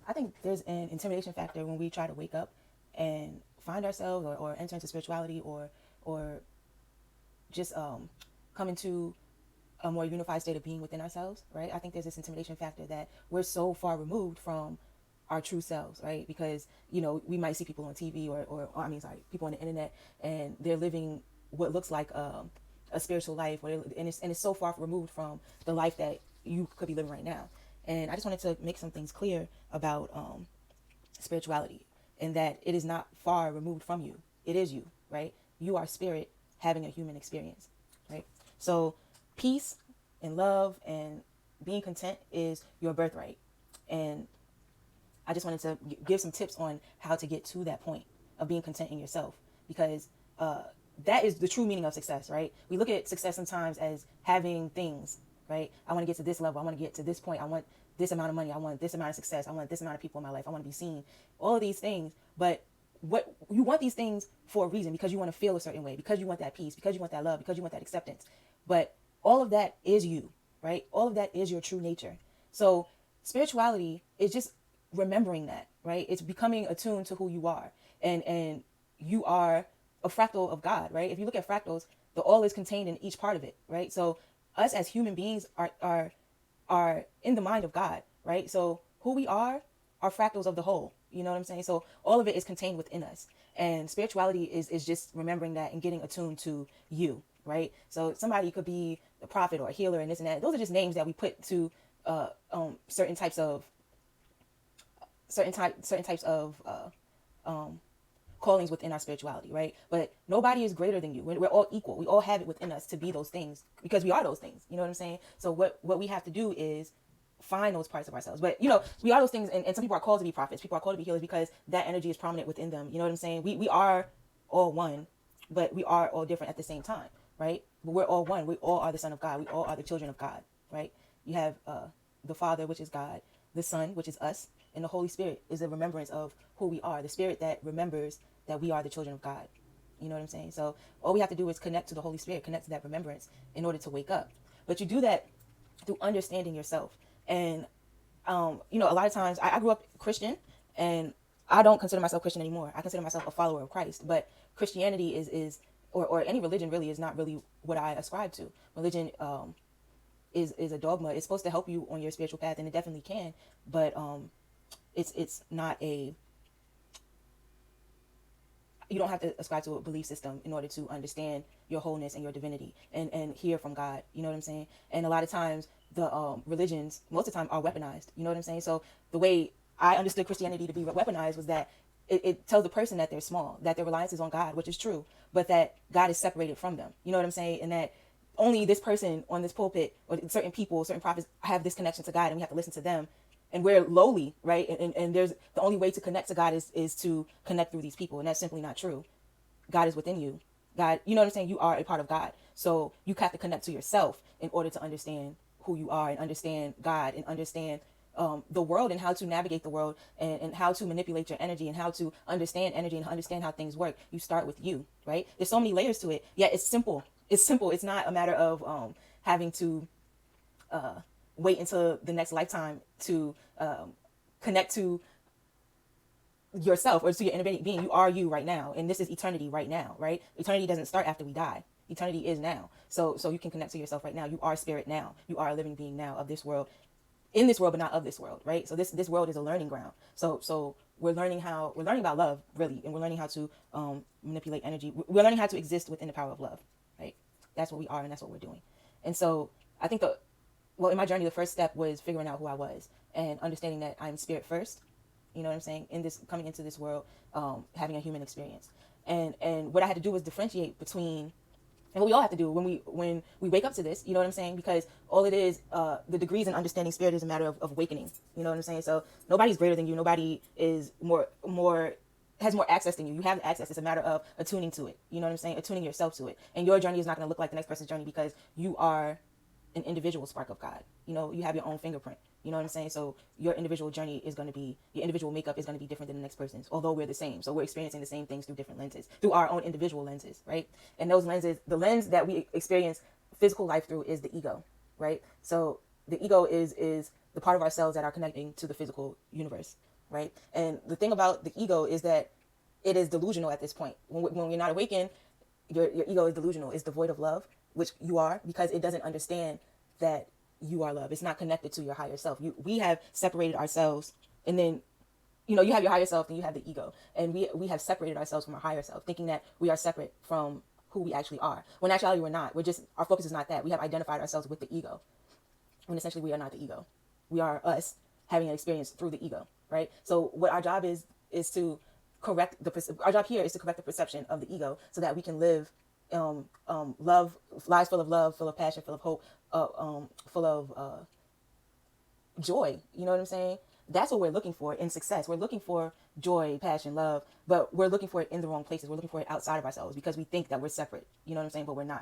I think there's an intimidation factor when we try to wake up and find ourselves, or enter into spirituality, or just come into a more unified state of being within ourselves, right? I think there's this intimidation factor that we're so far removed from our true selves, right? Because, we might see people on TV, people on the internet, and they're living what looks like a spiritual life, and it's so far removed from the life that you could be living right now. And I just wanted to make some things clear about spirituality, and that it is not far removed from you. It is you, right? You are spirit having a human experience, right? So peace and love and being content is your birthright. And I just wanted to give some tips on how to get to that point of being content in yourself, because that is the true meaning of success, right? We look at success sometimes as having things, right? I want to get to this level. I want to get to this point. I want this amount of money. I want this amount of success. I want this amount of people in my life. I want to be seen. All of these things. But what you want these things for a reason, because you want to feel a certain way, because you want that peace, because you want that love, because you want that acceptance. But all of that is you, right? All of that is your true nature. So spirituality is just remembering that, right? It's becoming attuned to who you are. And you are a fractal of God, right? If you look at fractals, the all is contained in each part of it, right? So us as human beings are in the mind of God, right? So who we are fractals of the whole. You know what I'm saying? So all of it is contained within us. And spirituality is just remembering that and getting attuned to you, right? So somebody could be a prophet or a healer and this and that. Those are just names that we put to certain types of callings within our spirituality, right? But nobody is greater than you. We're all equal. We all have it within us to be those things, because we are those things. You know what I'm saying? So what we have to do is find those parts of ourselves. But we are those things, and some people are called to be prophets. People are called to be healers because that energy is prominent within them. You know what I'm saying? We are all one, but we are all different at the same time, right? But we're all one. We all are the Son of God. We all are the children of God, right? You have the Father, which is God, the Son, which is us, and the Holy Spirit is a remembrance of who we are, the Spirit that remembers that we are the children of God. You know what I'm saying? So all we have to do is connect to the Holy Spirit, connect to that remembrance in order to wake up. But you do that through understanding yourself. And, a lot of times I grew up Christian, and I don't consider myself Christian anymore. I consider myself a follower of Christ. But Christianity or any religion really is not really what I ascribe to. Religion is a dogma. It's supposed to help you on your spiritual path, and it definitely can. But it's not a... You don't have to ascribe to a belief system in order to understand your wholeness and your divinity and hear from God. You know what I'm saying? And a lot of times the religions, most of the time, are weaponized. You know what I'm saying? So the way I understood Christianity to be weaponized was that it tells the person that they're small, that their reliance is on God, which is true, but that God is separated from them. You know what I'm saying? And that only this person on this pulpit, or certain people, certain prophets, have this connection to God, and we have to listen to them. And we're lowly, right? And there's the only way to connect to God is to connect through these people. And that's simply not true. God is within you. God, you know what I'm saying? You are a part of God. So you have to connect to yourself in order to understand who you are, and understand God, and understand the world, and how to navigate the world, and how to manipulate your energy, and how to understand energy, and understand how things work. You start with you, right? There's so many layers to it. Yeah, it's simple. It's simple. It's not a matter of having to wait until the next lifetime to connect to yourself or to your inner being. You are you right now, and this is eternity right now, right? Eternity doesn't start after we die. Eternity is now. So you can connect to yourself right now. You are spirit now. You are a living being now of this world, in this world, but not of this world, right? So this world is a learning ground. So we're learning about love, really, and we're learning how to manipulate energy. We're learning how to exist within the power of love, right? That's what we are, and that's what we're doing. And so I think in my journey, the first step was figuring out who I was and understanding that I'm spirit first. You know what I'm saying? Coming into this world, having a human experience, and what I had to do was differentiate between, and what we all have to do when we wake up to this. You know what I'm saying? Because all it is, the degrees in understanding spirit is a matter of awakening. You know what I'm saying? So nobody's greater than you. Nobody is has more access than you. You have access. It's a matter of attuning to it. You know what I'm saying? Attuning yourself to it. And your journey is not going to look like the next person's journey, because you are an individual spark of God. You have your own fingerprint. You know what I'm saying? So your individual journey is going to be, your individual makeup is going to be different than the next person's, although we're the same. So we're experiencing the same things through different lenses, through our own individual lenses, right? And those lenses, the lens that we experience physical life through is the ego, right? So the ego is the part of ourselves that are connecting to the physical universe. right? And the thing about the ego is that it is delusional at this point. When you're not awakened, your ego is delusional. It's devoid of love, which you are, because it doesn't understand that you are love. It's not connected to your higher self. We have separated ourselves, and then you have your higher self, and you have the ego, and we have separated ourselves from our higher self, thinking that we are separate from who we actually are. When in actuality, we're not. Our focus is not that. We have identified ourselves with the ego, when essentially we are not the ego. We are us having an experience through the ego, right? So what our job is to correct our job here is to correct the perception of the ego, so that we can live love lives full of love, full of passion, full of hope, full of joy. You know what I'm saying? That's what we're looking for in success. We're looking for joy, passion, love, but we're looking for it in the wrong places. We're looking for it outside of ourselves because we think that we're separate. You know what I'm saying? But we're not.